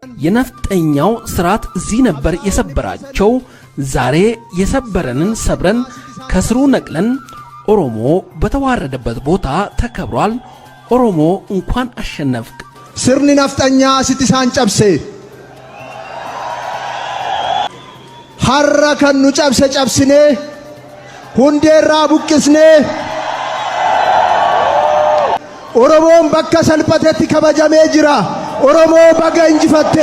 የነፍጠኛው ስርዓት እዚህ ነበር የሰበራቸው። ዛሬ የሰበረንን ሰብረን ከስሩ ነቅለን ኦሮሞ በተዋረደበት ቦታ ተከብሯል። ኦሮሞ እንኳን አሸነፍክ። ስርኒ ነፍጠኛ ሲቲሳን ጨብሴ ሐራ ከኑ ጨብሴ ጨብስኔ ሁንዴራ ቡቅስኔ ኦሮሞን በከ ሰልፈቴtti kabajamee jira ኦሮሞ በገ እንጅፈቴ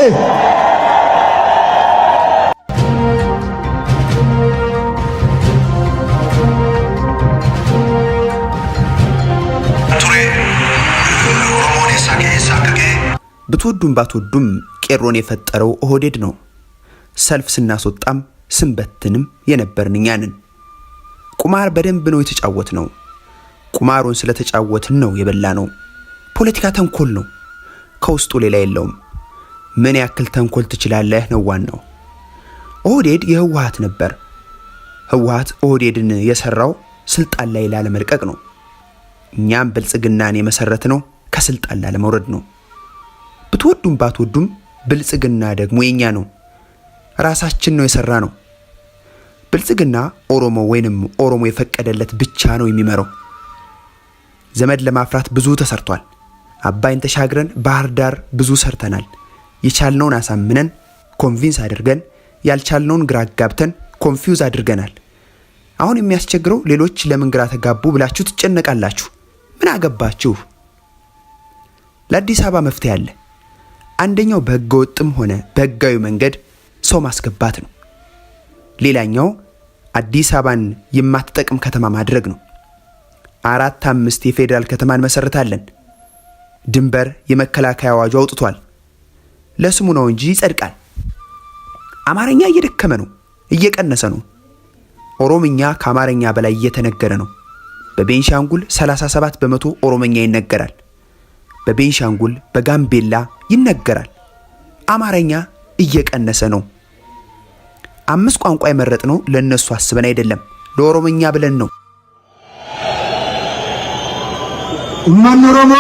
ብትወዱም ባትወዱም ቄሮን የፈጠረው ኦህዴድ ነው። ሰልፍ ስናስወጣም ስንበትንም የነበርንኛንን ቁማር በደንብ ነው የተጫወት ነው። ቁማሩን ስለተጫወትን ነው የበላ ነው። ፖለቲካ ተንኮል ነው፣ ከውስጡ ሌላ የለውም። ምን ያክል ተንኮል ትችላለህ ነው ዋናው። ኦህዴድ የህወሓት ነበር። ህወሓት ኦህዴድን የሰራው ስልጣን ላይ ላለመልቀቅ ነው። እኛም ብልጽግናን የመሰረት ነው ከስልጣን ላለመውረድ ነው። ብትወዱም ባትወዱም ብልጽግና ደግሞ የኛ ነው፣ ራሳችን ነው የሰራ ነው። ብልጽግና ኦሮሞ ወይንም ኦሮሞ የፈቀደለት ብቻ ነው የሚመራው። ዘመድ ለማፍራት ብዙ ተሰርቷል። አባይን ተሻግረን ባህር ዳር ብዙ ሰርተናል። የቻልነውን አሳምነን ኮንቪንስ አድርገን ያልቻልነውን ግራ አጋብተን ኮንፊውዝ አድርገናል። አሁን የሚያስቸግረው ሌሎች ለምን ግራ ተጋቡ ብላችሁ ትጨነቃላችሁ። ምን አገባችሁ? ለአዲስ አበባ መፍትሄ አለ። አንደኛው በህገወጥም ሆነ በህጋዊ መንገድ ሰው ማስገባት ነው። ሌላኛው አዲስ አበባን የማትጠቅም ከተማ ማድረግ ነው። 4-5 የፌደራል ከተማን መሰረታለን። ድንበር የመከላከያ አዋጅ አውጥቷል። ለስሙ ነው እንጂ ይጸድቃል። አማርኛ እየደከመ ነው፣ እየቀነሰ ነው። ኦሮምኛ ከአማርኛ በላይ እየተነገረ ነው። በቤንሻንጉል 37% ኦሮምኛ ይነገራል። በቤንሻንጉል በጋምቤላ ይነገራል። አማርኛ እየቀነሰ ነው። 5 ቋንቋ የመረጥነው ለነሱ አስበን አይደለም፣ ለኦሮምኛ ብለን ነው። ኡማን ኦሮሞ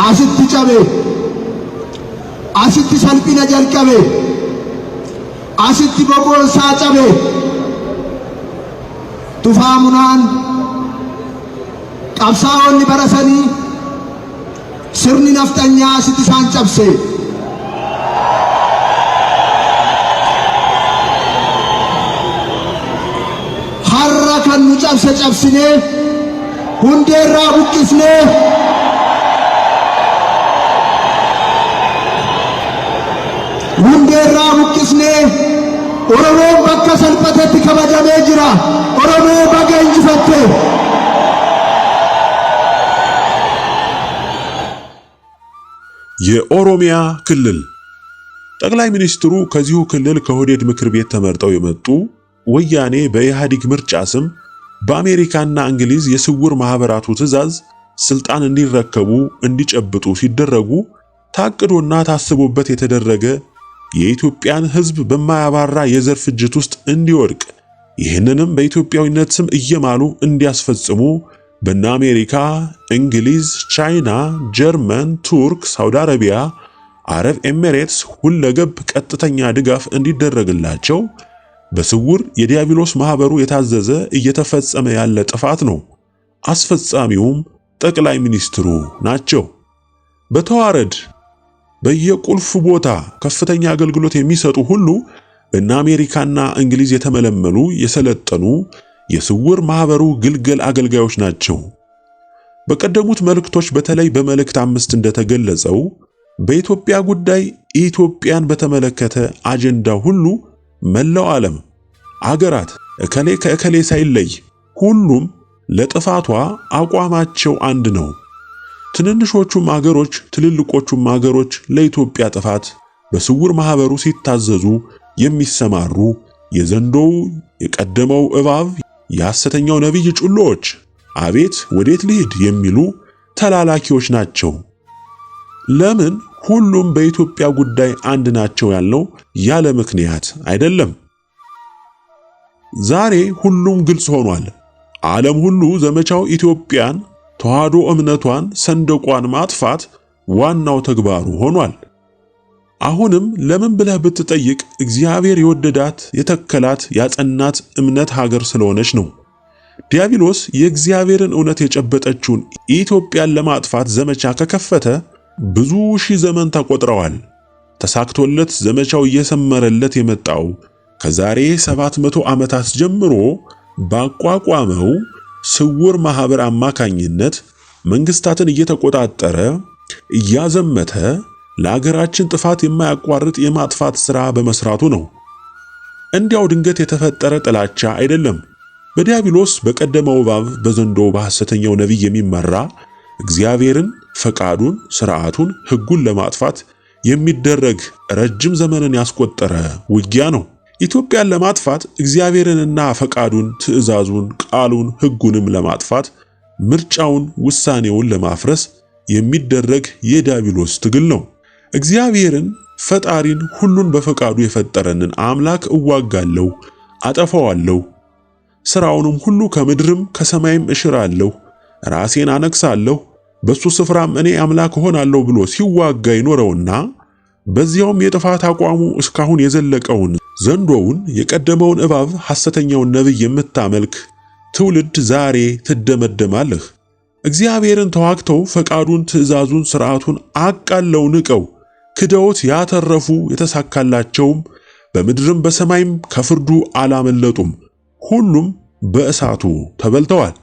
አሲቲ ጨቤ አሲቲ ሰልፊነ ጀልቀቤ አሲቲ ቦቆሳ ጨቤ ቱፋሙናን ቀብሳውን በረሰኒ ስርኒ ነፍጠኛ ሲቲሳን ጨብሴ ሐራ ከኑ ጨብሴ ጨብስኔ ሁንዴራ ቡቅስኔ ሁንዴራ ቡቅስኔ ኦሮሞ በከ ሰልፈቴtti kabajamee jira ኦሮሞ በገ እንጅፈቴ የኦሮሚያ ክልል ጠቅላይ ሚኒስትሩ ከዚሁ ክልል ከኦህዴድ ምክር ቤት ተመርጠው የመጡ ወያኔ በኢህአዴግ ምርጫ ስም በአሜሪካና እንግሊዝ የስውር ማህበራቱ ትዕዛዝ ስልጣን እንዲረከቡ እንዲጨብጡ ሲደረጉ ታቅዶና ታስቦበት የተደረገ የኢትዮጵያን ህዝብ በማያባራ የዘር ፍጅት ውስጥ እንዲወድቅ ይህንንም በኢትዮጵያዊነት ስም እየማሉ እንዲያስፈጽሙ በእነ አሜሪካ፣ እንግሊዝ፣ ቻይና፣ ጀርመን፣ ቱርክ፣ ሳውዲ አረቢያ፣ አረብ ኤሚሬትስ ሁለገብ ቀጥተኛ ድጋፍ እንዲደረግላቸው በስውር የዲያብሎስ ማህበሩ የታዘዘ እየተፈጸመ ያለ ጥፋት ነው። አስፈጻሚውም ጠቅላይ ሚኒስትሩ ናቸው። በተዋረድ በየቁልፍ ቦታ ከፍተኛ አገልግሎት የሚሰጡ ሁሉ በእነ አሜሪካና እንግሊዝ የተመለመሉ የሰለጠኑ የስውር ማህበሩ ግልገል አገልጋዮች ናቸው። በቀደሙት መልእክቶች በተለይ በመልእክት 5 እንደተገለጸው በኢትዮጵያ ጉዳይ ኢትዮጵያን በተመለከተ አጀንዳ ሁሉ መላው ዓለም አገራት እከሌ ከእከሌ ሳይለይ ሁሉም ለጥፋቷ አቋማቸው አንድ ነው። ትንንሾቹም አገሮች ትልልቆቹም አገሮች ለኢትዮጵያ ጥፋት በስውር ማህበሩ ሲታዘዙ የሚሰማሩ የዘንዶው የቀደመው እባብ የሐሰተኛው ነብይ ጩሎች አቤት ወዴት ልሂድ የሚሉ ተላላኪዎች ናቸው። ለምን ሁሉም በኢትዮጵያ ጉዳይ አንድ ናቸው ያልነው ያለ ምክንያት አይደለም። ዛሬ ሁሉም ግልጽ ሆኗል። ዓለም ሁሉ ዘመቻው ኢትዮጵያን ተዋህዶ እምነቷን ሰንደቋን ማጥፋት ዋናው ተግባሩ ሆኗል። አሁንም ለምን ብለህ ብትጠይቅ እግዚአብሔር የወደዳት የተከላት ያጸናት እምነት ሀገር ስለሆነች ነው። ዲያብሎስ የእግዚአብሔርን እውነት የጨበጠችውን ኢትዮጵያን ለማጥፋት ዘመቻ ከከፈተ ብዙ ሺህ ዘመን ተቆጥረዋል። ተሳክቶለት ዘመቻው እየሰመረለት የመጣው ከዛሬ 700 ዓመታት ጀምሮ ባቋቋመው ስውር ማህበር አማካኝነት መንግስታትን እየተቆጣጠረ እያዘመተ ለአገራችን ጥፋት የማያቋርጥ የማጥፋት ሥራ በመስራቱ ነው። እንዲያው ድንገት የተፈጠረ ጥላቻ አይደለም። በዲያብሎስ በቀደመው እባብ በዘንዶ በሐሰተኛው ነቢይ የሚመራ እግዚአብሔርን፣ ፈቃዱን፣ ሥርዓቱን፣ ሕጉን ለማጥፋት የሚደረግ ረጅም ዘመንን ያስቆጠረ ውጊያ ነው። ኢትዮጵያን ለማጥፋት እግዚአብሔርንና ፈቃዱን፣ ትእዛዙን፣ ቃሉን፣ ሕጉንም ለማጥፋት ምርጫውን፣ ውሳኔውን ለማፍረስ የሚደረግ የዲያብሎስ ትግል ነው። እግዚአብሔርን ፈጣሪን ሁሉን በፈቃዱ የፈጠረንን አምላክ እዋጋለሁ፣ አጠፋዋለሁ፣ ሥራውንም ሁሉ ከምድርም ከሰማይም እሽራለሁ፣ ራሴን አነግሳለሁ፣ በሱ ስፍራም እኔ አምላክ እሆናለሁ ብሎ ሲዋጋ ይኖረውና በዚያውም የጥፋት አቋሙ እስካሁን የዘለቀውን ዘንዶውን የቀደመውን እባብ ሐሰተኛውን ነቢይ የምታመልክ ትውልድ ዛሬ ትደመደማለህ። እግዚአብሔርን ተዋግተው ፈቃዱን፣ ትእዛዙን፣ ሥርዓቱን አቃለው ንቀው ክደውት ያተረፉ የተሳካላቸውም በምድርም በሰማይም ከፍርዱ አላመለጡም። ሁሉም በእሳቱ ተበልተዋል፣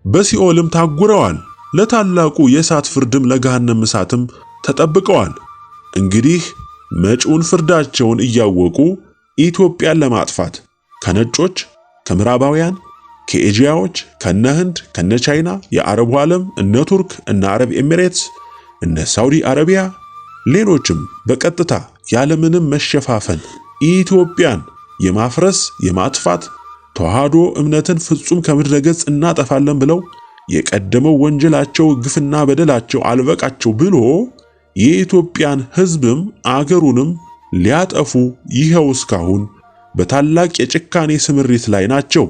በሲኦልም ታጉረዋል። ለታላቁ የእሳት ፍርድም ለገሃነም እሳትም ተጠብቀዋል። እንግዲህ መጪውን ፍርዳቸውን እያወቁ ኢትዮጵያን ለማጥፋት ከነጮች፣ ከምዕራባውያን፣ ከኤዥያዎች፣ ከነህንድ፣ ከነቻይና፣ የአረቡ ዓለም እነ ቱርክ፣ እነ አረብ ኤሚሬትስ፣ እነ ሳውዲ አረቢያ፣ ሌሎችም በቀጥታ ያለምንም መሸፋፈን ኢትዮጵያን የማፍረስ የማጥፋት ተዋህዶ እምነትን ፍጹም ከምድረ ገጽ እናጠፋለን ብለው የቀደመው ወንጀላቸው ግፍና በደላቸው አልበቃቸው ብሎ የኢትዮጵያን ሕዝብም አገሩንም ሊያጠፉ ይኸው እስካሁን በታላቅ የጭካኔ ስምሪት ላይ ናቸው።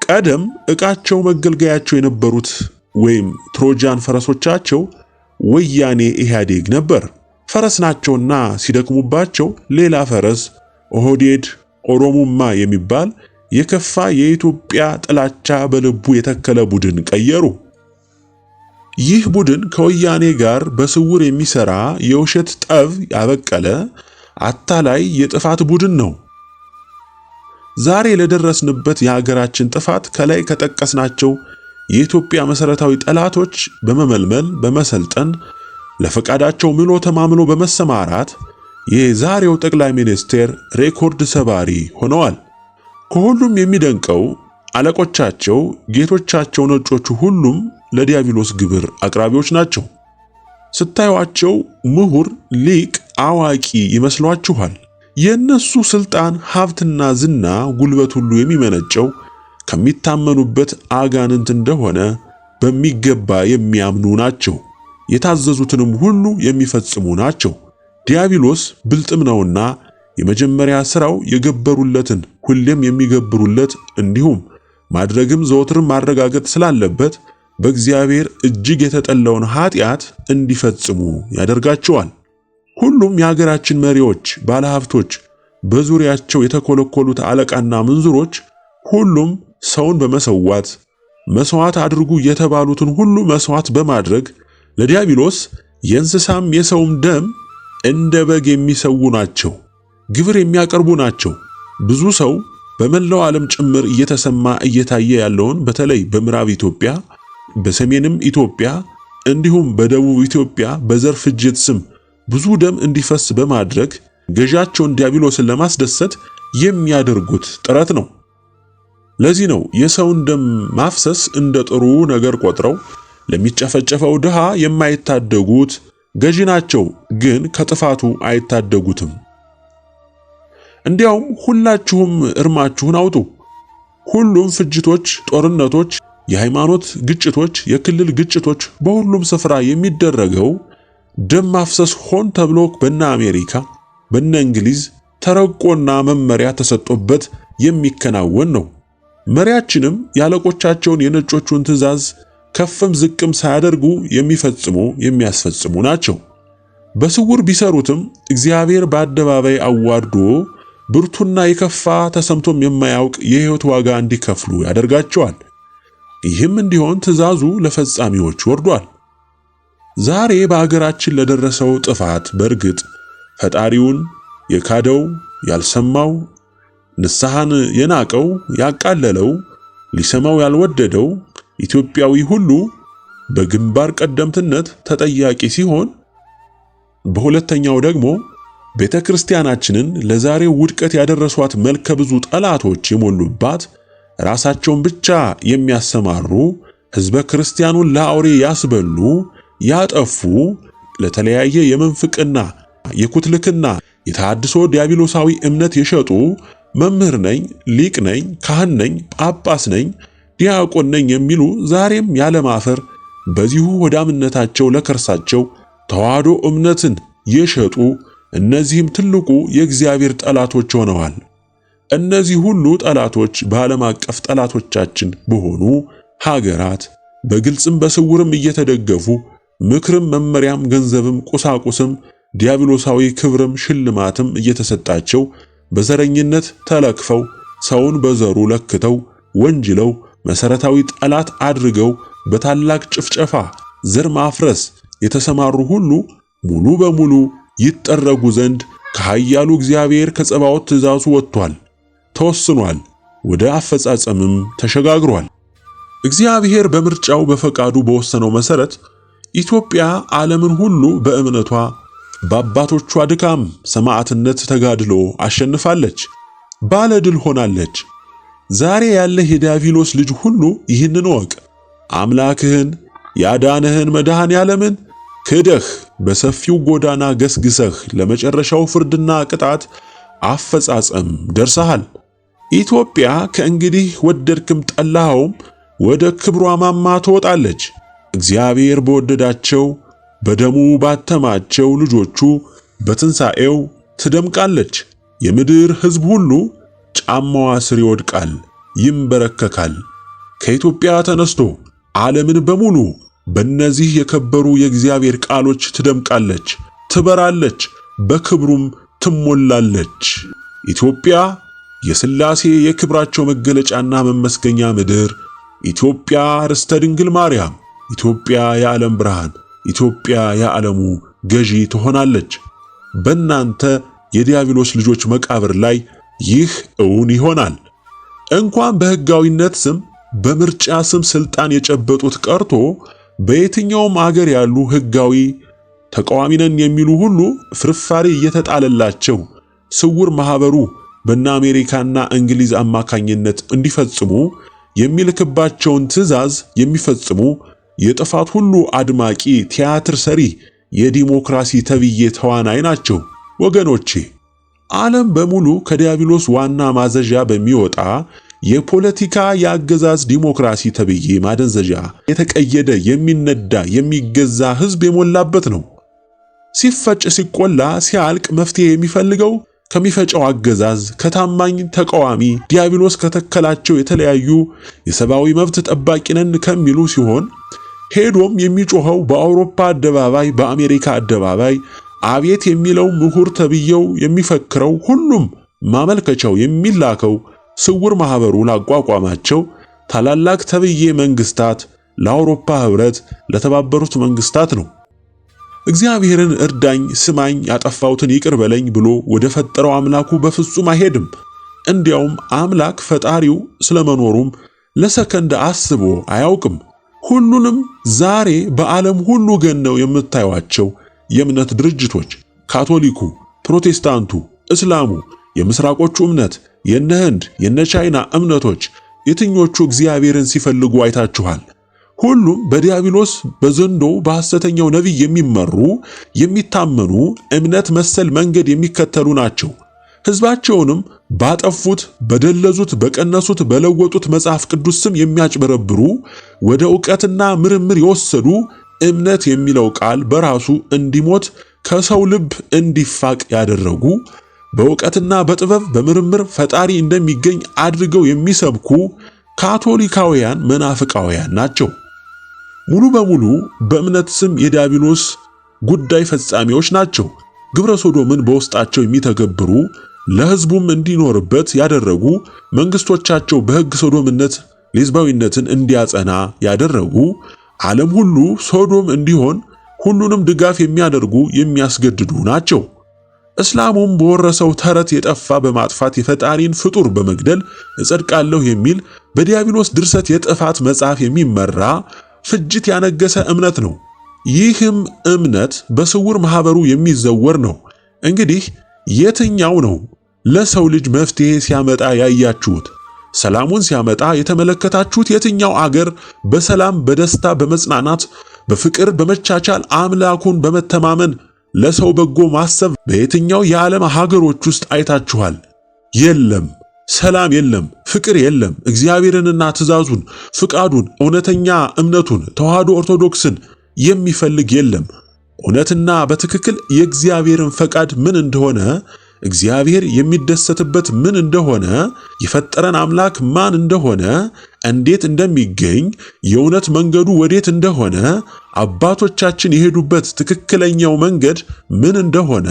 ቀደም ዕቃቸው መገልገያቸው የነበሩት ወይም ትሮጃን ፈረሶቻቸው ወያኔ ኢህአዴግ ነበር። ፈረስ ናቸውና ሲደክሙባቸው ሌላ ፈረስ ኦህዴድ ኦሮሞማ የሚባል የከፋ የኢትዮጵያ ጥላቻ በልቡ የተከለ ቡድን ቀየሩ። ይህ ቡድን ከወያኔ ጋር በስውር የሚሰራ የውሸት ጠብ ያበቀለ አታላይ የጥፋት ቡድን ነው። ዛሬ ለደረስንበት የሀገራችን ጥፋት ከላይ ከጠቀስናቸው የኢትዮጵያ መሰረታዊ ጠላቶች በመመልመል በመሰልጠን ለፈቃዳቸው ምሎ ተማምሎ በመሰማራት የዛሬው ጠቅላይ ሚኒስቴር ሬኮርድ ሰባሪ ሆነዋል። ከሁሉም የሚደንቀው አለቆቻቸው ጌቶቻቸው ነጮቹ ሁሉም ለዲያብሎስ ግብር አቅራቢዎች ናቸው። ስታዩአቸው ምሁር፣ ሊቅ፣ አዋቂ ይመስሏችኋል። የነሱ ስልጣን፣ ሀብትና ዝና፣ ጉልበት ሁሉ የሚመነጨው ከሚታመኑበት አጋንንት እንደሆነ በሚገባ የሚያምኑ ናቸው። የታዘዙትንም ሁሉ የሚፈጽሙ ናቸው። ዲያብሎስ ብልጥም ነውና የመጀመሪያ ሥራው የገበሩለትን ሁሌም የሚገብሩለት እንዲሁም ማድረግም ዘወትርም ማረጋገጥ ስላለበት በእግዚአብሔር እጅግ የተጠላውን ኃጢአት እንዲፈጽሙ ያደርጋቸዋል። ሁሉም የሀገራችን መሪዎች፣ ባለሀብቶች፣ በዙሪያቸው የተኮለኮሉት አለቃና ምንዝሮች ሁሉም ሰውን በመሰዋት መስዋዕት አድርጉ የተባሉትን ሁሉ መስዋዕት በማድረግ ለዲያብሎስ የእንስሳም የሰውም ደም እንደ በግ የሚሰዉ ናቸው። ግብር የሚያቀርቡ ናቸው። ብዙ ሰው በመላው ዓለም ጭምር እየተሰማ እየታየ ያለውን በተለይ በምዕራብ ኢትዮጵያ፣ በሰሜንም ኢትዮጵያ እንዲሁም በደቡብ ኢትዮጵያ በዘር ፍጅት ስም ብዙ ደም እንዲፈስ በማድረግ ገዣቸውን ዲያብሎስን ለማስደሰት የሚያደርጉት ጥረት ነው። ለዚህ ነው የሰውን ደም ማፍሰስ እንደ ጥሩ ነገር ቆጥረው ለሚጨፈጨፈው ድሃ የማይታደጉት። ገዢ ናቸው፣ ግን ከጥፋቱ አይታደጉትም። እንዲያውም ሁላችሁም እርማችሁን አውጡ። ሁሉም ፍጅቶች፣ ጦርነቶች፣ የሃይማኖት ግጭቶች፣ የክልል ግጭቶች በሁሉም ስፍራ የሚደረገው ደም ማፍሰስ ሆን ተብሎ በእነ አሜሪካ በእነ እንግሊዝ ተረቆና መመሪያ ተሰጥቶበት የሚከናወን ነው። መሪያችንም ያለቆቻቸውን የነጮቹን ትዕዛዝ ከፍም ዝቅም ሳያደርጉ የሚያስፈጽሙ ናቸው። በስውር ቢሰሩትም እግዚአብሔር በአደባባይ አዋርዶ ብርቱና የከፋ ተሰምቶም የማያውቅ የሕይወት ዋጋ እንዲከፍሉ ያደርጋቸዋል። ይህም እንዲሆን ትእዛዙ ለፈጻሚዎች ወርዷል። ዛሬ በአገራችን ለደረሰው ጥፋት በእርግጥ ፈጣሪውን የካደው፣ ያልሰማው፣ ንስሐን የናቀው፣ ያቃለለው፣ ሊሰማው ያልወደደው ኢትዮጵያዊ ሁሉ በግንባር ቀደምትነት ተጠያቂ ሲሆን፣ በሁለተኛው ደግሞ ቤተ ክርስቲያናችንን ለዛሬው ውድቀት ያደረሷት መልከ ብዙ ጠላቶች የሞሉባት ራሳቸውን ብቻ የሚያሰማሩ ሕዝበ ክርስቲያኑን ለአውሬ ያስበሉ፣ ያጠፉ፣ ለተለያየ የመንፍቅና የኩትልክና የተሐድሶ ዲያብሎሳዊ እምነት የሸጡ መምህር ነኝ፣ ሊቅ ነኝ፣ ካህን ነኝ፣ ጳጳስ ነኝ፣ ዲያቆን ነኝ የሚሉ ዛሬም ያለማፈር በዚሁ ወዳምነታቸው ለከርሳቸው ተዋህዶ እምነትን የሸጡ እነዚህም ትልቁ የእግዚአብሔር ጠላቶች ሆነዋል። እነዚህ ሁሉ ጠላቶች በዓለም አቀፍ ጠላቶቻችን በሆኑ ሀገራት በግልጽም በስውርም እየተደገፉ ምክርም፣ መመሪያም፣ ገንዘብም፣ ቁሳቁስም፣ ዲያብሎሳዊ ክብርም ሽልማትም እየተሰጣቸው በዘረኝነት ተለክፈው ሰውን በዘሩ ለክተው ወንጅለው መሰረታዊ ጠላት አድርገው በታላቅ ጭፍጨፋ ዘር ማፍረስ የተሰማሩ ሁሉ ሙሉ በሙሉ ይጠረጉ ዘንድ ከኃያሉ እግዚአብሔር ከጸባዖት ትእዛዙ ወጥቷል፣ ተወስኗል፣ ወደ አፈጻጸምም ተሸጋግሯል። እግዚአብሔር በምርጫው በፈቃዱ በወሰነው መሰረት ኢትዮጵያ ዓለምን ሁሉ በእምነቷ በአባቶቿ ድካም ሰማዕትነት ተጋድሎ አሸንፋለች፣ ባለድል ሆናለች። ዛሬ ያለህ የዲያብሎስ ልጅ ሁሉ ይህንን ወቅ አምላክህን ያዳነህን መድኃኔ ዓለምን ክደህ በሰፊው ጎዳና ገስግሰህ ለመጨረሻው ፍርድና ቅጣት አፈጻጸም ደርሰሃል። ኢትዮጵያ ከእንግዲህ ወደድክም ጠላኸውም ወደ ክብሯ ማማ ትወጣለች። እግዚአብሔር በወደዳቸው በደሙ ባተማቸው ልጆቹ በትንሣኤው ትደምቃለች። የምድር ሕዝብ ሁሉ ጫማዋ ስር ይወድቃል፣ ይንበረከካል። ከኢትዮጵያ ተነስቶ ዓለምን በሙሉ በእነዚህ የከበሩ የእግዚአብሔር ቃሎች ትደምቃለች፣ ትበራለች፣ በክብሩም ትሞላለች። ኢትዮጵያ የሥላሴ የክብራቸው መገለጫና መመስገኛ ምድር፣ ኢትዮጵያ ርስተ ድንግል ማርያም፣ ኢትዮጵያ የዓለም ብርሃን፣ ኢትዮጵያ የዓለሙ ገዢ ትሆናለች። በእናንተ የዲያብሎስ ልጆች መቃብር ላይ ይህ እውን ይሆናል። እንኳን በሕጋዊነት ስም በምርጫ ስም ስልጣን የጨበጡት ቀርቶ በየትኛውም አገር ያሉ ሕጋዊ ተቃዋሚ ነን የሚሉ ሁሉ ፍርፋሪ እየተጣለላቸው ስውር ማህበሩ በእነ አሜሪካና እንግሊዝ አማካኝነት እንዲፈጽሙ የሚልክባቸውን ትዕዛዝ የሚፈጽሙ የጥፋት ሁሉ አድማቂ ቲያትር ሰሪ የዲሞክራሲ ተብዬ ተዋናይ ናቸው። ወገኖቼ ዓለም በሙሉ ከዲያብሎስ ዋና ማዘዣ በሚወጣ የፖለቲካ የአገዛዝ ዲሞክራሲ ተብዬ ማደንዘዣ የተቀየደ የሚነዳ የሚገዛ ሕዝብ የሞላበት ነው። ሲፈጭ ሲቆላ ሲያልቅ መፍትሄ የሚፈልገው ከሚፈጨው አገዛዝ ከታማኝ ተቃዋሚ ዲያብሎስ ከተከላቸው የተለያዩ የሰብአዊ መብት ጠባቂ ነን ከሚሉ ሲሆን ሄዶም የሚጮኸው በአውሮፓ አደባባይ በአሜሪካ አደባባይ አቤት የሚለው ምሁር ተብየው የሚፈክረው ሁሉም ማመልከቻው የሚላከው ስውር ማህበሩ ላቋቋማቸው ታላላቅ ተብዬ መንግስታት ለአውሮፓ ህብረት ለተባበሩት መንግስታት ነው። እግዚአብሔርን እርዳኝ፣ ስማኝ፣ ያጠፋሁትን ይቅር በለኝ ብሎ ወደ ፈጠረው አምላኩ በፍጹም አይሄድም። እንዲያውም አምላክ ፈጣሪው ስለመኖሩም ለሰከንድ አስቦ አያውቅም። ሁሉንም ዛሬ በዓለም ሁሉ ገነው የምታዩቸው የእምነት ድርጅቶች ካቶሊኩ፣ ፕሮቴስታንቱ፣ እስላሙ፣ የምስራቆቹ እምነት፣ የነ ህንድ የነ ቻይና እምነቶች የትኞቹ እግዚአብሔርን ሲፈልጉ አይታችኋል? ሁሉም በዲያብሎስ በዘንዶ በሐሰተኛው ነቢይ የሚመሩ የሚታመኑ እምነት መሰል መንገድ የሚከተሉ ናቸው። ሕዝባቸውንም ባጠፉት፣ በደለዙት፣ በቀነሱት፣ በለወጡት መጽሐፍ ቅዱስ ስም የሚያጭበረብሩ ወደ ዕውቀትና ምርምር የወሰዱ እምነት የሚለው ቃል በራሱ እንዲሞት ከሰው ልብ እንዲፋቅ ያደረጉ በዕውቀትና በጥበብ በምርምር ፈጣሪ እንደሚገኝ አድርገው የሚሰብኩ ካቶሊካውያን መናፍቃውያን ናቸው። ሙሉ በሙሉ በእምነት ስም የዲያብሎስ ጉዳይ ፈጻሚዎች ናቸው። ግብረ ሶዶምን በውስጣቸው የሚተገብሩ ለሕዝቡም እንዲኖርበት ያደረጉ መንግስቶቻቸው በሕግ ሶዶምነት ሌዝባዊነትን እንዲያጸና ያደረጉ ዓለም ሁሉ ሶዶም እንዲሆን ሁሉንም ድጋፍ የሚያደርጉ የሚያስገድዱ ናቸው። እስላሙም በወረሰው ተረት የጠፋ በማጥፋት የፈጣሪን ፍጡር በመግደል እጸድቃለሁ የሚል በዲያብሎስ ድርሰት የጥፋት መጽሐፍ የሚመራ ፍጅት ያነገሰ እምነት ነው። ይህም እምነት በስውር ማህበሩ የሚዘወር ነው። እንግዲህ የትኛው ነው ለሰው ልጅ መፍትሄ ሲያመጣ ያያችሁት? ሰላሙን ሲያመጣ የተመለከታችሁት የትኛው አገር በሰላም በደስታ በመጽናናት በፍቅር በመቻቻል አምላኩን በመተማመን ለሰው በጎ ማሰብ በየትኛው የዓለም ሀገሮች ውስጥ አይታችኋል? የለም። ሰላም የለም፣ ፍቅር የለም። እግዚአብሔርንና ትእዛዙን፣ ፍቃዱን፣ እውነተኛ እምነቱን ተዋህዶ ኦርቶዶክስን የሚፈልግ የለም። እውነትና በትክክል የእግዚአብሔርን ፈቃድ ምን እንደሆነ፣ እግዚአብሔር የሚደሰትበት ምን እንደሆነ፣ የፈጠረን አምላክ ማን እንደሆነ፣ እንዴት እንደሚገኝ፣ የእውነት መንገዱ ወዴት እንደሆነ፣ አባቶቻችን የሄዱበት ትክክለኛው መንገድ ምን እንደሆነ፣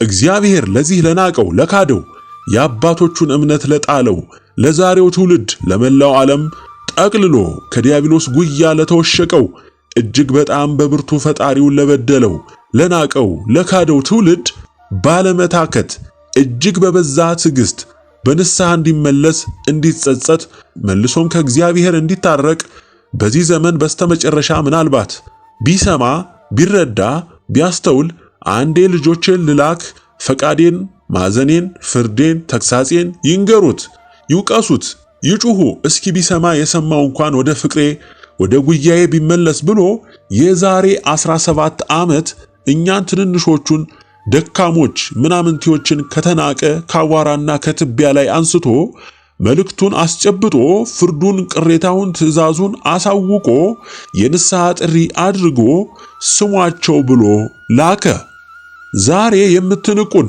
እግዚአብሔር ለዚህ ለናቀው ለካደው የአባቶቹን እምነት ለጣለው ለዛሬው ትውልድ ለመላው ዓለም ጠቅልሎ ከዲያብሎስ ጉያ ለተወሸቀው እጅግ በጣም በብርቱ ፈጣሪውን ለበደለው ለናቀው ለካደው ትውልድ ባለመታከት እጅግ በበዛ ትዕግስት በንስሐ እንዲመለስ እንዲጸጸት መልሶም ከእግዚአብሔር እንዲታረቅ በዚህ ዘመን በስተመጨረሻ ምናልባት ቢሰማ ቢረዳ ቢያስተውል አንዴ ልጆቼን ልላክ ፈቃዴን ማዘኔን ፍርዴን ተግሳጼን ይንገሩት ይውቀሱት ይጩሁ እስኪ ቢሰማ የሰማው እንኳን ወደ ፍቅሬ ወደ ጉያዬ ቢመለስ ብሎ የዛሬ 17 ዓመት እኛን ትንንሾቹን ደካሞች ምናምንቲዎችን ከተናቀ ካዋራና ከትቢያ ላይ አንስቶ መልእክቱን አስጨብጦ ፍርዱን ቅሬታውን ትእዛዙን አሳውቆ የንስሐ ጥሪ አድርጎ ስሟቸው ብሎ ላከ። ዛሬ የምትንቁን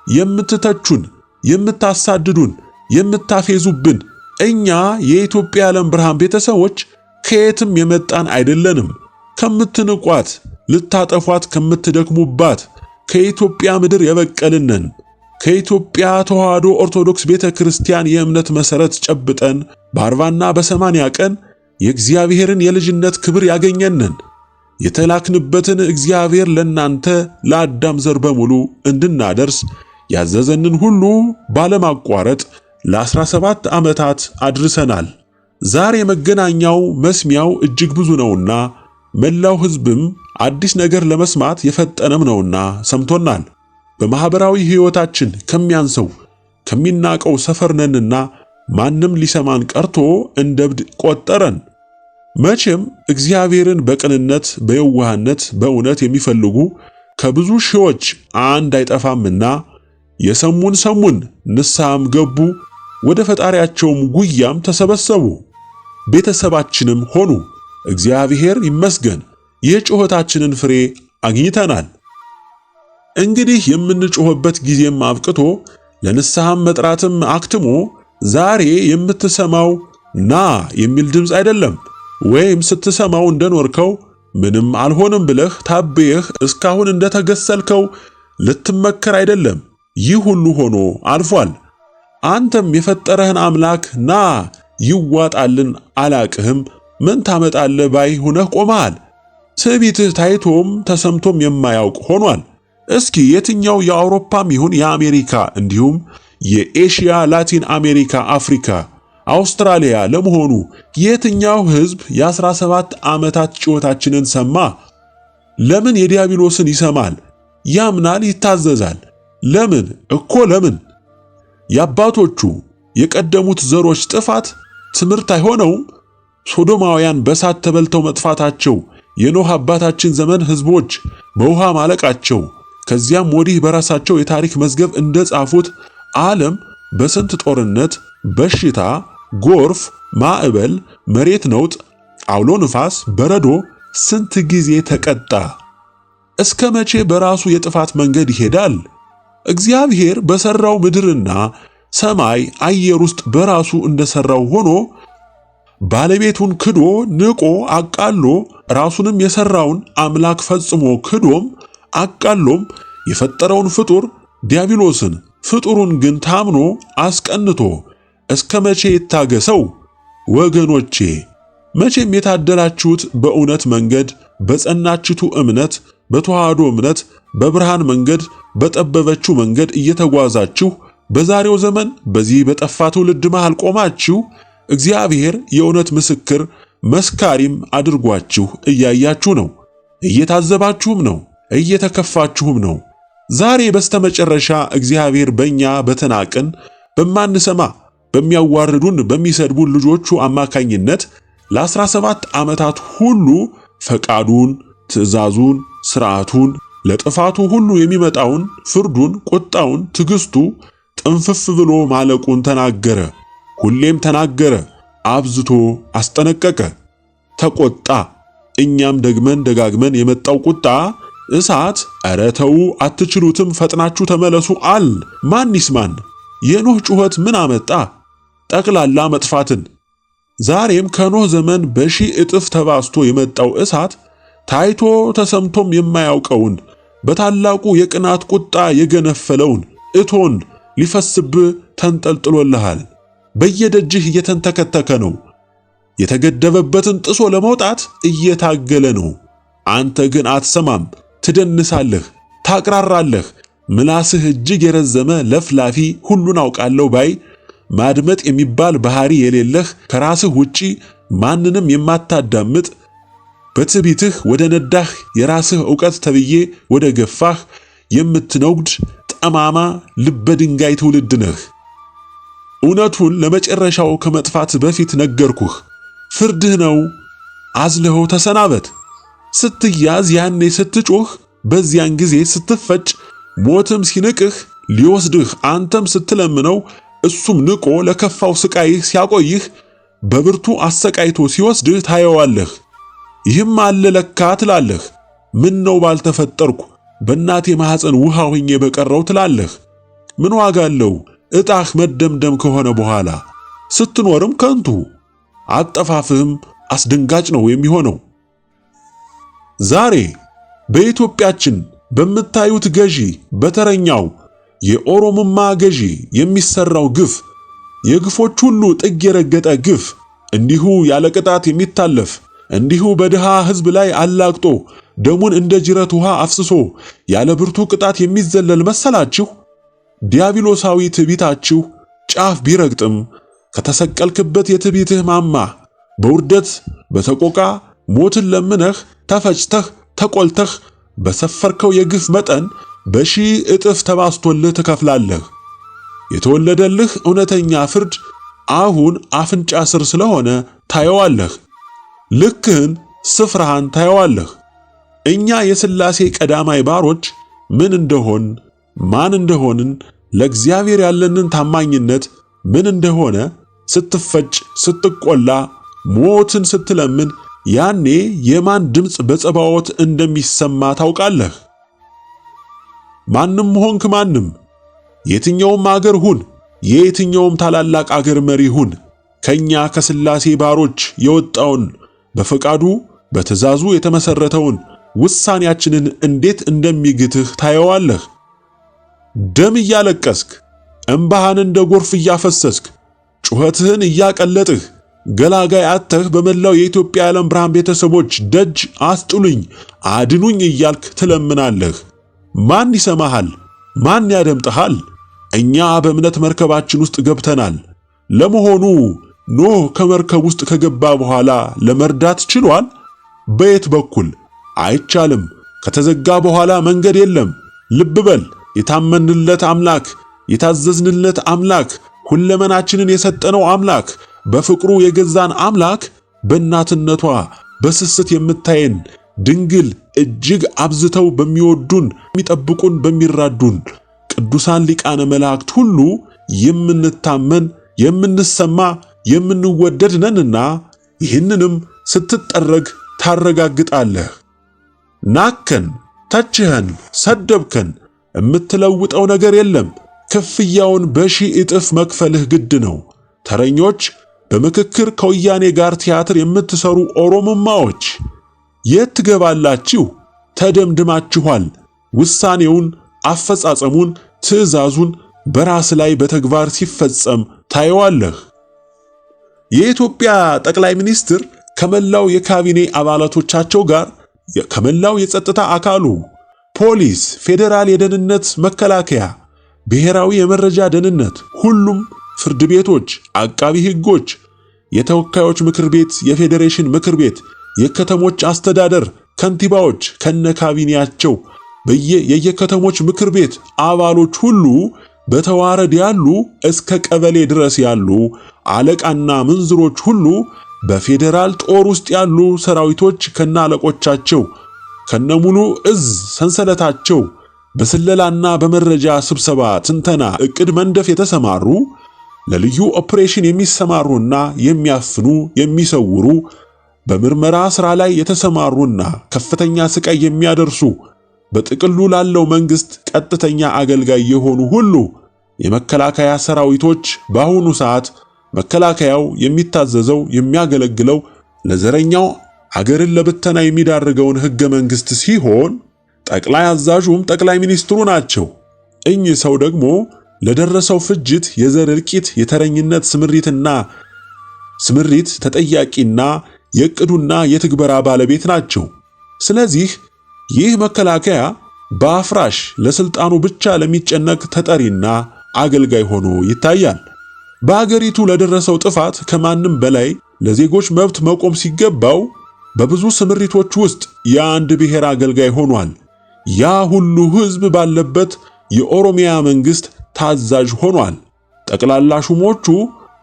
የምትተቹን የምታሳድዱን የምታፌዙብን እኛ የኢትዮጵያ ዓለም ብርሃን ቤተሰቦች ከየትም የመጣን አይደለንም። ከምትንቋት ልታጠፏት ከምትደክሙባት ከኢትዮጵያ ምድር የበቀልነን ከኢትዮጵያ ተዋህዶ ኦርቶዶክስ ቤተክርስቲያን የእምነት መሰረት ጨብጠን በ40ና በ80 ቀን የእግዚአብሔርን የልጅነት ክብር ያገኘነን የተላክንበትን እግዚአብሔር ለናንተ ለአዳም ዘር በሙሉ እንድናደርስ ያዘዘንን ሁሉ ባለማቋረጥ ለ17 ዓመታት አድርሰናል። ዛሬ መገናኛው መስሚያው እጅግ ብዙ ነውና መላው ሕዝብም አዲስ ነገር ለመስማት የፈጠነም ነውና ሰምቶናል። በማህበራዊ ሕይወታችን ከሚያንሰው ከሚናቀው ሰፈር ነንና ማንም ሊሰማን ቀርቶ እንደብድ ቆጠረን። መቼም እግዚአብሔርን በቅንነት በየዋህነት በእውነት የሚፈልጉ ከብዙ ሺዎች አንድ አይጠፋምና የሰሙን ሰሙን ንስሐም ገቡ፣ ወደ ፈጣሪያቸውም ጉያም ተሰበሰቡ፣ ቤተሰባችንም ሆኑ። እግዚአብሔር ይመስገን የጩኸታችንን ፍሬ አግኝተናል። እንግዲህ የምንጮህበት ጊዜም አብቅቶ ለንስሐም መጥራትም አክትሞ ዛሬ የምትሰማው ና የሚል ድምፅ አይደለም። ወይም ስትሰማው እንደኖርከው ምንም አልሆንም ብለህ ታበየህ እስካሁን እንደተገሰልከው ልትመከር አይደለም። ይህ ሁሉ ሆኖ አልፏል። አንተም የፈጠረህን አምላክ ና ይዋጣልን አላቅህም ምን ታመጣለህ ባይ ሆነህ ቆመሃል። ትዕቢትህ ታይቶም ተሰምቶም የማያውቅ ሆኗል። እስኪ የትኛው የአውሮፓም ይሁን የአሜሪካ እንዲሁም የኤሽያ፣ ላቲን አሜሪካ፣ አፍሪካ፣ አውስትራሊያ ለመሆኑ የትኛው ሕዝብ የ17 ዓመታት ጩኸታችንን ሰማ? ለምን የዲያብሎስን ይሰማል? ያምናል፣ ይታዘዛል። ለምን እኮ ለምን? የአባቶቹ የቀደሙት ዘሮች ጥፋት ትምህርት አይሆነውም? ሶዶማውያን በሳት ተበልተው መጥፋታቸው፣ የኖህ አባታችን ዘመን ሕዝቦች በውሃ ማለቃቸው፣ ከዚያም ወዲህ በራሳቸው የታሪክ መዝገብ እንደጻፉት ዓለም በስንት ጦርነት፣ በሽታ፣ ጎርፍ፣ ማዕበል፣ መሬት ነውጥ፣ አውሎ ንፋስ፣ በረዶ ስንት ጊዜ ተቀጣ? እስከ መቼ በራሱ የጥፋት መንገድ ይሄዳል? እግዚአብሔር በሰራው ምድርና ሰማይ አየር ውስጥ በራሱ እንደሰራው ሆኖ ባለቤቱን ክዶ ንቆ አቃሎ ራሱንም የሰራውን አምላክ ፈጽሞ ክዶም አቃሎም የፈጠረውን ፍጡር ዲያብሎስን ፍጡሩን ግን ታምኖ አስቀንቶ እስከ መቼ ይታገሰው? ወገኖቼ መቼም የታደላችሁት በእውነት መንገድ በጸናችቱ እምነት በተዋህዶ እምነት በብርሃን መንገድ በጠበበችው መንገድ እየተጓዛችሁ በዛሬው ዘመን በዚህ በጠፋ ትውልድ መሃል ቆማችሁ እግዚአብሔር የእውነት ምስክር መስካሪም አድርጓችሁ እያያችሁ ነው፣ እየታዘባችሁም ነው፣ እየተከፋችሁም ነው። ዛሬ በስተመጨረሻ እግዚአብሔር በእኛ በተናቅን በማንሰማ በሚያዋርዱን በሚሰድቡን ልጆቹ አማካኝነት ለ17 ዓመታት ሁሉ ፈቃዱን፣ ትእዛዙን፣ ሥርዓቱን ለጥፋቱ ሁሉ የሚመጣውን ፍርዱን፣ ቁጣውን፣ ትዕግስቱ ጥንፍፍ ብሎ ማለቁን ተናገረ። ሁሌም ተናገረ፣ አብዝቶ አስጠነቀቀ፣ ተቆጣ። እኛም ደግመን ደጋግመን የመጣው ቁጣ እሳት ኧረ ተው አትችሉትም ፈጥናችሁ ተመለሱ አል ማን ይስማን? የኖህ ጩኸት ምን አመጣ? ጠቅላላ መጥፋትን። ዛሬም ከኖህ ዘመን በሺህ እጥፍ ተባስቶ የመጣው እሳት ታይቶ ተሰምቶም የማያውቀውን በታላቁ የቅናት ቁጣ የገነፈለውን እቶን ሊፈስብህ ተንጠልጥሎልሃል። በየደጅህ እየተንተከተከ ነው። የተገደበበትን ጥሶ ለመውጣት እየታገለ ነው። አንተ ግን አትሰማም፣ ትደንሳለህ፣ ታቅራራለህ። ምላስህ እጅግ የረዘመ ለፍላፊ ሁሉን አውቃለሁ ባይ ማድመጥ የሚባል ባህሪ የሌለህ ከራስህ ውጪ ማንንም የማታዳምጥ በትዕቢትህ ወደ ነዳህ የራስህ ዕውቀት ተብዬ ወደ ገፋህ የምትነጉድ ጠማማ ልበ ድንጋይ ትውልድ ነህ። እውነቱን ለመጨረሻው ከመጥፋት በፊት ነገርኩህ። ፍርድህ ነው፣ አዝለኸው ተሰናበት። ስትያዝ ያኔ ስትጮህ፣ በዚያን ጊዜ ስትፈጭ፣ ሞትም ሲንቅህ ሊወስድህ አንተም ስትለምነው እሱም ንቆ ለከፋው ስቃይህ ሲያቆይህ በብርቱ አሰቃይቶ ሲወስድህ ታየዋለህ። ይህም አለ ለካ ትላለህ። ምን ነው ባልተፈጠርኩ በእናቴ ማኅፀን ውሃ ሆኜ በቀረው ትላለህ። ምን ዋጋ አለው ዕጣህ መደምደም ከሆነ በኋላ? ስትኖርም ከንቱ፣ አጠፋፍህም አስደንጋጭ ነው የሚሆነው። ዛሬ በኢትዮጵያችን በምታዩት ገዢ በተረኛው የኦሮሞማ ገዢ የሚሰራው ግፍ፣ የግፎች ሁሉ ጥግ የረገጠ ግፍ፣ እንዲሁ ያለ ቅጣት የሚታለፍ እንዲሁ በድሃ ሕዝብ ላይ አላግጦ ደሙን እንደ ጅረት ውሃ አፍስሶ ያለ ብርቱ ቅጣት የሚዘለል መሰላችሁ? ዲያብሎሳዊ ትዕቢታችሁ ጫፍ ቢረግጥም ከተሰቀልክበት የትዕቢትህ ማማ በውርደት በሰቆቃ ሞትን ለምነህ ተፈጭተህ ተቆልተህ በሰፈርከው የግፍ መጠን በሺህ እጥፍ ተባስቶልህ ትከፍላለህ። የተወለደልህ እውነተኛ ፍርድ አሁን አፍንጫ ስር ስለሆነ ታየዋለህ። ልክህን ስፍራህን ታየዋለህ። እኛ የሥላሴ ቀዳማይ ባሮች ምን እንደሆን ማን እንደሆንን ለእግዚአብሔር ያለንን ታማኝነት ምን እንደሆነ ስትፈጭ ስትቆላ ሞትን ስትለምን ያኔ የማን ድምፅ በጸባዖት እንደሚሰማ ታውቃለህ። ማንም ሆንክ ማንም፣ የትኛውም አገር ሁን፣ የየትኛውም ታላላቅ አገር መሪ ሁን፣ ከኛ ከሥላሴ ባሮች የወጣውን በፈቃዱ በትእዛዙ የተመሰረተውን ውሳኔያችንን እንዴት እንደሚግትህ ታየዋለህ። ደም እያለቀስክ እንባህን እንደ ጎርፍ እያፈሰስክ ጩኸትህን እያቀለጥህ ገላጋይ አጥተህ በመላው የኢትዮጵያ የዓለም ብርሃን ቤተሰቦች ደጅ አስጥሉኝ አድኑኝ እያልክ ትለምናለህ። ማን ይሰማሃል? ማን ያደምጥሃል? እኛ በእምነት መርከባችን ውስጥ ገብተናል። ለመሆኑ ኖህ ከመርከብ ውስጥ ከገባ በኋላ ለመርዳት ችሏል? በየት በኩል? አይቻልም። ከተዘጋ በኋላ መንገድ የለም። ልብ በል። የታመንለት አምላክ፣ የታዘዝንለት አምላክ፣ ሁለመናችንን የሰጠነው አምላክ፣ በፍቅሩ የገዛን አምላክ በእናትነቷ በስስት የምታየን ድንግል እጅግ አብዝተው በሚወዱን የሚጠብቁን በሚራዱን ቅዱሳን ሊቃነ መላእክት ሁሉ የምንታመን የምንሰማ የምንወደድ ነንና ይህንንም ስትጠረግ ታረጋግጣለህ። ናከን፣ ተችኸን፣ ሰደብከን የምትለውጠው ነገር የለም። ክፍያውን በሺህ እጥፍ መክፈልህ ግድ ነው። ተረኞች በምክክር ከወያኔ ጋር ቲያትር የምትሰሩ ኦሮሞማዎች የት ትገባላችሁ? ተደምድማችኋል። ውሳኔውን፣ አፈጻጸሙን፣ ትዕዛዙን በራስ ላይ በተግባር ሲፈጸም ታየዋለህ። የኢትዮጵያ ጠቅላይ ሚኒስትር ከመላው የካቢኔ አባላቶቻቸው ጋር ከመላው የጸጥታ አካሉ ፖሊስ፣ ፌዴራል የደህንነት መከላከያ፣ ብሔራዊ የመረጃ ደህንነት፣ ሁሉም ፍርድ ቤቶች፣ አቃቢ ሕጎች፣ የተወካዮች ምክር ቤት፣ የፌዴሬሽን ምክር ቤት፣ የከተሞች አስተዳደር ከንቲባዎች ከነካቢኔያቸው የየከተሞች ምክር ቤት አባሎች ሁሉ በተዋረድ ያሉ እስከ ቀበሌ ድረስ ያሉ አለቃና ምንዝሮች ሁሉ በፌዴራል ጦር ውስጥ ያሉ ሰራዊቶች ከነአለቆቻቸው ከነሙሉ እዝ ሰንሰለታቸው በስለላና በመረጃ ስብሰባ፣ ትንተና፣ እቅድ መንደፍ የተሰማሩ ለልዩ ኦፕሬሽን የሚሰማሩና የሚያፍኑ የሚሰውሩ በምርመራ ሥራ ላይ የተሰማሩና ከፍተኛ ስቃይ የሚያደርሱ በጥቅሉ ላለው መንግስት ቀጥተኛ አገልጋይ የሆኑ ሁሉ የመከላከያ ሰራዊቶች በአሁኑ ሰዓት መከላከያው የሚታዘዘው የሚያገለግለው ለዘረኛው አገርን ለብተና የሚዳርገውን ሕገ መንግስት ሲሆን ጠቅላይ አዛዡም ጠቅላይ ሚኒስትሩ ናቸው። እኚህ ሰው ደግሞ ለደረሰው ፍጅት፣ የዘር እልቂት፣ የተረኝነት ስምሪት ተጠያቂና የዕቅዱና የትግበራ ባለቤት ናቸው። ስለዚህ ይህ መከላከያ በአፍራሽ ለስልጣኑ ብቻ ለሚጨነቅ ተጠሪና አገልጋይ ሆኖ ይታያል። በአገሪቱ ለደረሰው ጥፋት ከማንም በላይ ለዜጎች መብት መቆም ሲገባው በብዙ ስምሪቶች ውስጥ የአንድ ብሔር አገልጋይ ሆኗል። ያ ሁሉ ሕዝብ ባለበት የኦሮሚያ መንግስት ታዛዥ ሆኗል። ጠቅላላ ሹሞቹ፣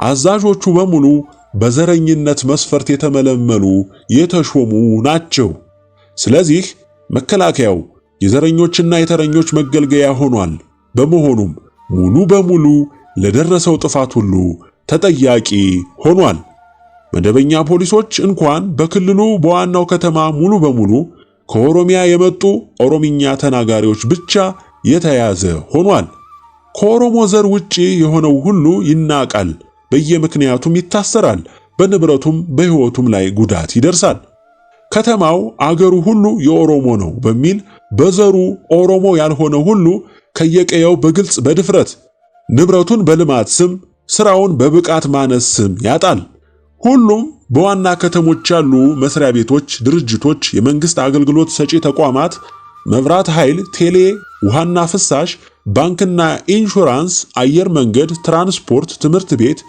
አዛዦቹ በሙሉ በዘረኝነት መስፈርት የተመለመሉ የተሾሙ ናቸው። ስለዚህ መከላከያው የዘረኞችና የተረኞች መገልገያ ሆኗል። በመሆኑም ሙሉ በሙሉ ለደረሰው ጥፋት ሁሉ ተጠያቂ ሆኗል። መደበኛ ፖሊሶች እንኳን በክልሉ በዋናው ከተማ ሙሉ በሙሉ ከኦሮሚያ የመጡ ኦሮምኛ ተናጋሪዎች ብቻ የተያዘ ሆኗል። ከኦሮሞ ዘር ውጪ የሆነው ሁሉ ይናቃል፣ በየምክንያቱም ይታሰራል፣ በንብረቱም በሕይወቱም ላይ ጉዳት ይደርሳል። ከተማው አገሩ ሁሉ የኦሮሞ ነው በሚል በዘሩ ኦሮሞ ያልሆነ ሁሉ ከየቀየው በግልጽ በድፍረት ንብረቱን በልማት ስም፣ ስራውን በብቃት ማነስ ስም ያጣል። ሁሉም በዋና ከተሞች ያሉ መስሪያ ቤቶች፣ ድርጅቶች፣ የመንግስት አገልግሎት ሰጪ ተቋማት፣ መብራት ኃይል፣ ቴሌ፣ ውሃና ፍሳሽ፣ ባንክና ኢንሹራንስ፣ አየር መንገድ፣ ትራንስፖርት፣ ትምህርት ቤት፣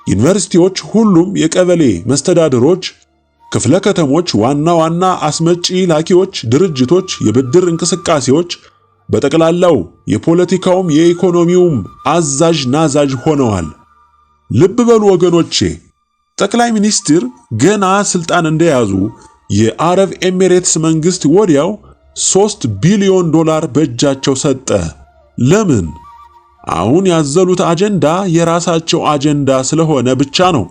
ዩኒቨርሲቲዎች፣ ሁሉም የቀበሌ መስተዳድሮች፣ ክፍለ ከተሞች፣ ዋና ዋና አስመጪ ላኪዎች ድርጅቶች፣ የብድር እንቅስቃሴዎች በጠቅላላው የፖለቲካውም የኢኮኖሚውም አዛዥ ናዛዥ ሆነዋል። ልብ በሉ ወገኖቼ፣ ጠቅላይ ሚኒስትር ገና ስልጣን እንደያዙ የአረብ ኤሚሬትስ መንግስት ወዲያው $3 ቢሊዮን በእጃቸው ሰጠ። ለምን? አሁን ያዘሉት አጀንዳ የራሳቸው አጀንዳ ስለሆነ ብቻ ነው።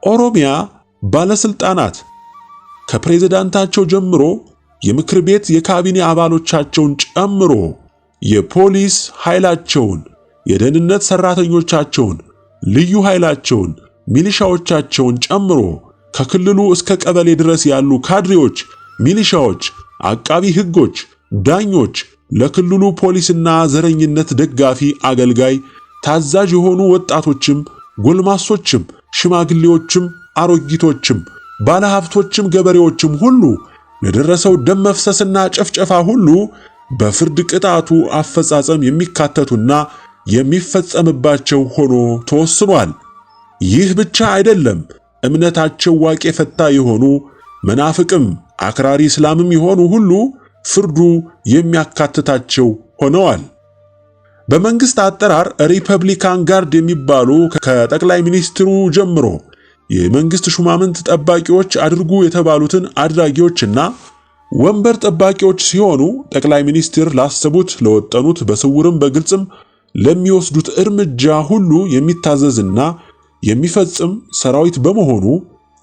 ኦሮሚያ ባለስልጣናት ከፕሬዝዳንታቸው ጀምሮ የምክር ቤት የካቢኔ አባሎቻቸውን ጨምሮ የፖሊስ ኃይላቸውን፣ የደህንነት ሰራተኞቻቸውን፣ ልዩ ኃይላቸውን፣ ሚሊሻዎቻቸውን ጨምሮ ከክልሉ እስከ ቀበሌ ድረስ ያሉ ካድሬዎች፣ ሚሊሻዎች፣ አቃቢ ሕጎች፣ ዳኞች፣ ለክልሉ ፖሊስና ዘረኝነት ደጋፊ አገልጋይ ታዛዥ የሆኑ ወጣቶችም፣ ጎልማሶችም፣ ሽማግሌዎችም፣ አሮጊቶችም፣ ባለሀብቶችም፣ ገበሬዎችም ሁሉ ለደረሰው ደም መፍሰስና ጭፍጨፋ ሁሉ በፍርድ ቅጣቱ አፈጻጸም የሚካተቱና የሚፈጸምባቸው ሆኖ ተወስኗል። ይህ ብቻ አይደለም። እምነታቸው ዋቄ ፈታ የሆኑ መናፍቅም አክራሪ እስላምም የሆኑ ሁሉ ፍርዱ የሚያካትታቸው ሆነዋል። በመንግስት አጠራር ሪፐብሊካን ጋርድ የሚባሉ ከጠቅላይ ሚኒስትሩ ጀምሮ የመንግስት ሹማምንት ጠባቂዎች አድርጉ የተባሉትን አድራጊዎችና ወንበር ጠባቂዎች ሲሆኑ ጠቅላይ ሚኒስትር ላሰቡት፣ ለወጠኑት፣ በስውርም በግልጽም ለሚወስዱት እርምጃ ሁሉ የሚታዘዝና የሚፈጽም ሰራዊት በመሆኑ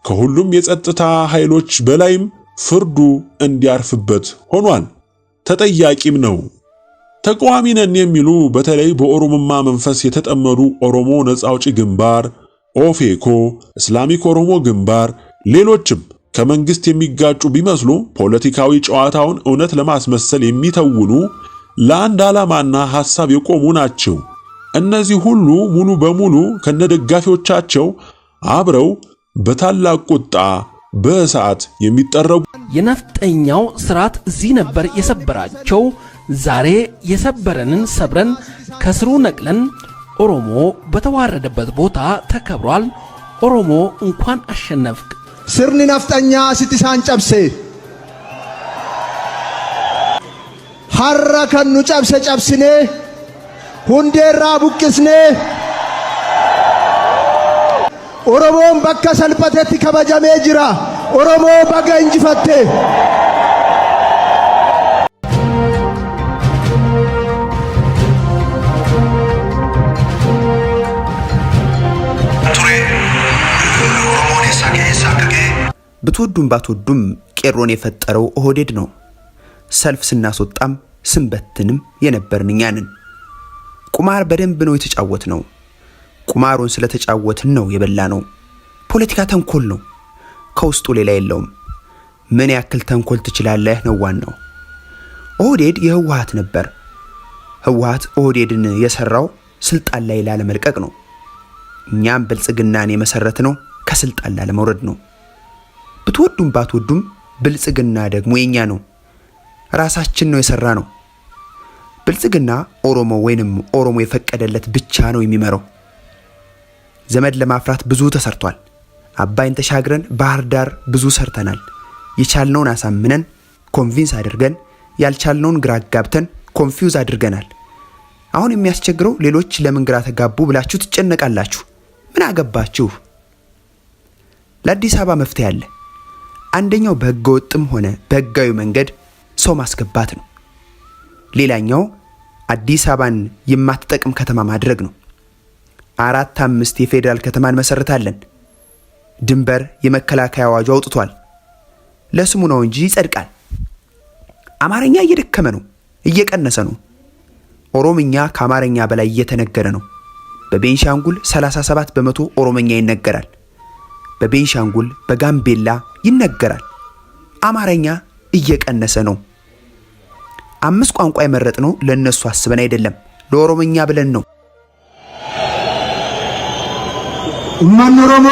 ከሁሉም የጸጥታ ኃይሎች በላይም ፍርዱ እንዲያርፍበት ሆኗል። ተጠያቂም ነው። ተቃዋሚ ነን የሚሉ በተለይ በኦሮሞማ መንፈስ የተጠመዱ ኦሮሞ ነጻ አውጪ ግንባር፣ ኦፌኮ፣ እስላሚክ ኦሮሞ ግንባር፣ ሌሎችም ከመንግስት የሚጋጩ ቢመስሉ ፖለቲካዊ ጨዋታውን እውነት ለማስመሰል የሚተውኑ ለአንድ ዓላማና ሐሳብ የቆሙ ናቸው። እነዚህ ሁሉ ሙሉ በሙሉ ከነደጋፊዎቻቸው አብረው በታላቅ ቁጣ በእሳት የሚጠረጉ የነፍጠኛው ስርዓት እዚህ ነበር የሰበራቸው። ዛሬ የሰበረንን ሰብረን ከስሩ ነቅለን ኦሮሞ በተዋረደበት ቦታ ተከብሯል። ኦሮሞ እንኳን አሸነፍክ። ስርኒ ነፍጠኛ ሲቲሳን ጨብሴ ሐራ ከኑ ጨብሴ ጨብስኔ ሁንዴራ ቡቅስኔ ኦሮሞን በከ ሰልፈቴት ከበጀሜ ጅራ ኦሮሞ በገ እንጅፈቴ ብትወዱም ባትወዱም ቄሮን የፈጠረው ኦህዴድ ነው። ሰልፍ ስናስወጣም ስንበትንም የነበርን እኛ ነን። ቁማር በደንብ ነው የተጫወትነው። ቁማሩን ስለተጫወትን ነው የበላነው። ፖለቲካ ተንኮል ነው፣ ከውስጡ ሌላ የለውም። ምን ያክል ተንኮል ትችላለህ ነው ዋናው። ኦህዴድ የህወሓት ነበር። ህወሓት ኦህዴድን የሰራው ስልጣን ላይ ላለመልቀቅ ነው። እኛም ብልጽግናን የመሰረትነው ከስልጣን ላለመውረድ ነው። ብትወዱም ባትወዱም ብልጽግና ደግሞ የኛ ነው። ራሳችን ነው የሰራ ነው። ብልጽግና ኦሮሞ ወይንም ኦሮሞ የፈቀደለት ብቻ ነው የሚመራው። ዘመድ ለማፍራት ብዙ ተሰርቷል። አባይን ተሻግረን ባህር ዳር ብዙ ሰርተናል። የቻልነውን አሳምነን ኮንቪንስ አድርገን ያልቻልነውን ግራ ጋብተን ኮንፊውዝ አድርገናል። አሁን የሚያስቸግረው ሌሎች ለምን ግራ ተጋቡ ብላችሁ ትጨነቃላችሁ። ምን አገባችሁ? ለአዲስ አበባ መፍትሄ አለ። አንደኛው በህገወጥም ሆነ በህጋዊ መንገድ ሰው ማስገባት ነው። ሌላኛው አዲስ አበባን የማትጠቅም ከተማ ማድረግ ነው። 4-5 የፌደራል ከተማን መሰረታለን። ድንበር የመከላከያ አዋጁ አውጥቷል። ለስሙ ነው እንጂ ይጸድቃል። አማርኛ እየደከመ ነው፣ እየቀነሰ ነው። ኦሮምኛ ከአማርኛ በላይ እየተነገረ ነው። በቤንሻንጉል 37 በመቶ ኦሮምኛ ይነገራል። በቤንሻንጉል በጋምቤላ ይነገራል። አማርኛ እየቀነሰ ነው። 5 ቋንቋ የመረጥነው ለነሱ አስበን አይደለም፣ ለኦሮምኛ ብለን ነው። ኡማን ኦሮሞ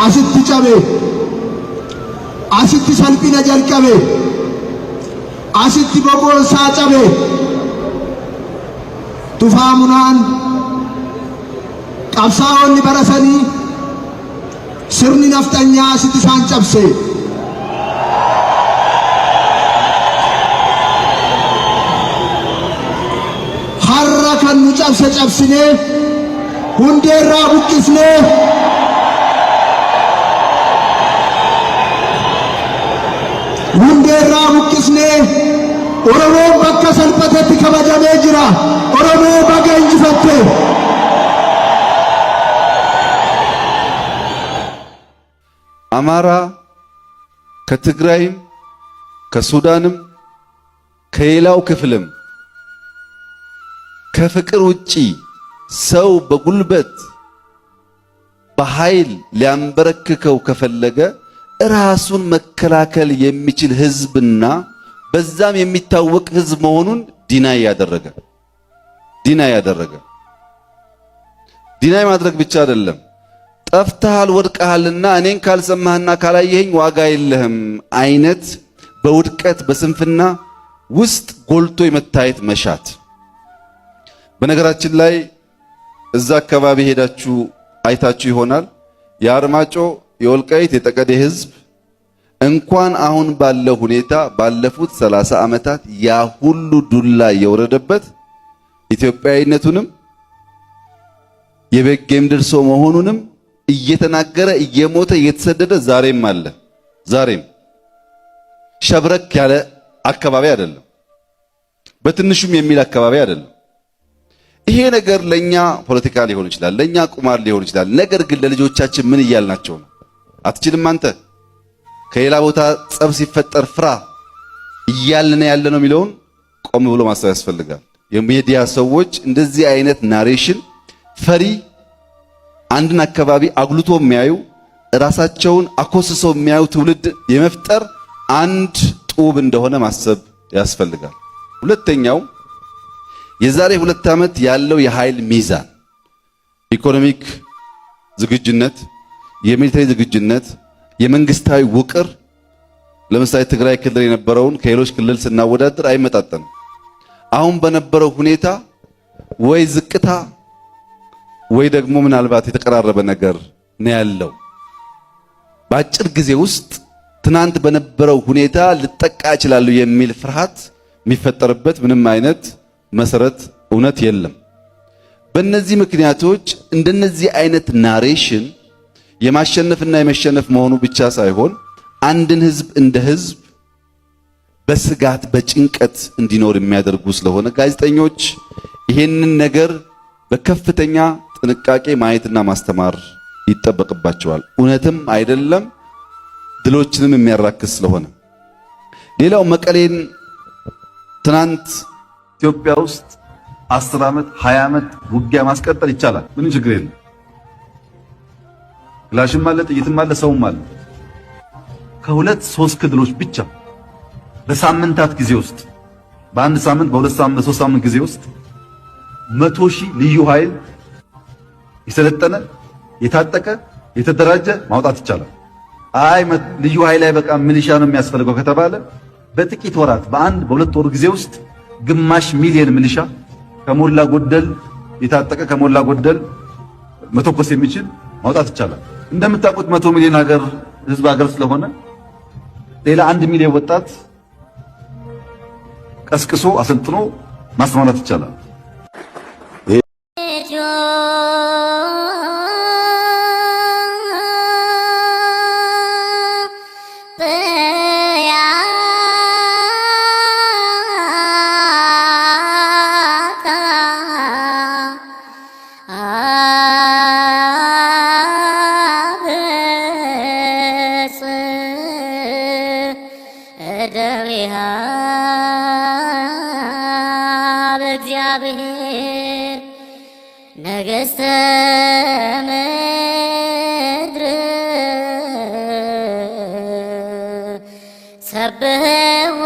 አስቲ ጨቤ አስቲ ሰልጲነ ጀልቀቤ አስቲ ቦቆሳ ጨቤ ቱፋሙናን ቀብሳውን በረሰኒ ስርኒ ነፍጠኛ ሲቲሳን ጨብሴ ሐራ ከኑ ጨብሴ ጨብስኔ ሁንዴራ ቡቅስኔ ሁንዴራ ቡቅስኔ ኦሮሞ በከ ሰልፈቴት ከበጀሜ ጅራ ኦሮሞ በገ እንጅፈቴ አማራ ከትግራይም ከሱዳንም ከሌላው ክፍልም ከፍቅር ውጪ ሰው በጉልበት በኃይል ሊያንበረክከው ከፈለገ ራሱን መከላከል የሚችል ህዝብና በዛም የሚታወቅ ህዝብ መሆኑን ዲናይ ማድረግ ብቻ አይደለም። ጠፍተሃል ወድቀሃልና እኔን ካልሰማህና ካላየኸኝ ዋጋ የለህም አይነት በውድቀት በስንፍና ውስጥ ጎልቶ የመታየት መሻት። በነገራችን ላይ እዛ አካባቢ ሄዳችሁ አይታችሁ ይሆናል። የአርማጮ የወልቃይት የጠቀዴ ህዝብ እንኳን አሁን ባለው ሁኔታ ባለፉት 30 ዓመታት ያ ሁሉ ዱላ የወረደበት ኢትዮጵያዊነቱንም የበጌምድር ሰው መሆኑንም እየተናገረ እየሞተ እየተሰደደ ዛሬም አለ። ዛሬም ሸብረክ ያለ አካባቢ አይደለም፣ በትንሹም የሚል አካባቢ አይደለም። ይሄ ነገር ለኛ ፖለቲካ ሊሆን ይችላል፣ ለኛ ቁማር ሊሆን ይችላል። ነገር ግን ለልጆቻችን ምን እያልናቸው ነው? አትችልም አንተ ከሌላ ቦታ ጸብ ሲፈጠር ፍራ እያልን ያለ ነው የሚለውን ቆም ብሎ ማሰብ ያስፈልጋል። የሚዲያ ሰዎች እንደዚህ አይነት ናሬሽን ፈሪ፣ አንድን አካባቢ አጉልቶ የሚያዩ ራሳቸውን አኮስሰው የሚያዩ ትውልድ የመፍጠር አንድ ጡብ እንደሆነ ማሰብ ያስፈልጋል። ሁለተኛው የዛሬ 2 ዓመት ያለው የኃይል ሚዛን ኢኮኖሚክ ዝግጁነት፣ የሚሊተሪ ዝግጁነት፣ የመንግስታዊ ውቅር ለምሳሌ ትግራይ ክልል የነበረውን ከሌሎች ክልል ስናወዳደር አይመጣጠንም። አሁን በነበረው ሁኔታ ወይ ዝቅታ ወይ ደግሞ ምናልባት የተቀራረበ ነገር ነው ያለው። በአጭር ጊዜ ውስጥ ትናንት በነበረው ሁኔታ ልጠቃ ይችላል የሚል ፍርሃት የሚፈጠርበት ምንም አይነት መሰረት እውነት የለም። በእነዚህ ምክንያቶች እንደነዚህ አይነት ናሬሽን የማሸነፍና የመሸነፍ መሆኑ ብቻ ሳይሆን አንድን ህዝብ እንደ ህዝብ በስጋት በጭንቀት እንዲኖር የሚያደርጉ ስለሆነ ጋዜጠኞች ይሄንን ነገር በከፍተኛ ጥንቃቄ ማየትና ማስተማር ይጠበቅባቸዋል። እውነትም አይደለም ድሎችንም የሚያራክስ ስለሆነ። ሌላው መቀሌን ትናንት ኢትዮጵያ ውስጥ 10 ዓመት 20 ዓመት ውጊያ ማስቀጠል ይቻላል። ምንም ችግር የለም። ክላሽም አለ፣ ጥይትም አለ፣ ሰውም አለ። ከ2-3 ክልሎች ብቻ በሳምንታት ጊዜ ውስጥ በአንድ ሳምንት በ2 ሳምንት በ3 ሳምንት ጊዜ ውስጥ 100,000 ልዩ ኃይል የሰለጠነ የታጠቀ የተደራጀ ማውጣት ይቻላል። አይ ልዩ ኃይል አይበቃም ሚሊሻ ነው የሚያስፈልገው ከተባለ በጥቂት ወራት በአንድ በ2 ወር ጊዜ ውስጥ ግማሽ ሚሊዮን ሚሊሻ ከሞላ ጎደል የታጠቀ ከሞላ ጎደል መተኮስ የሚችል ማውጣት ይቻላል። እንደምታውቁት 100 ሚሊዮን ህዝብ ሀገር ስለሆነ ሌላ 1 ሚሊዮን ወጣት ቀስቅሶ አሰልጥኖ ማስተማራት ይቻላል። እግዚአብሔር ነገሥተ ምድር ሰብሕዎ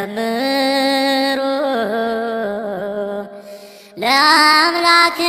ወዘምሩ ለአምላክ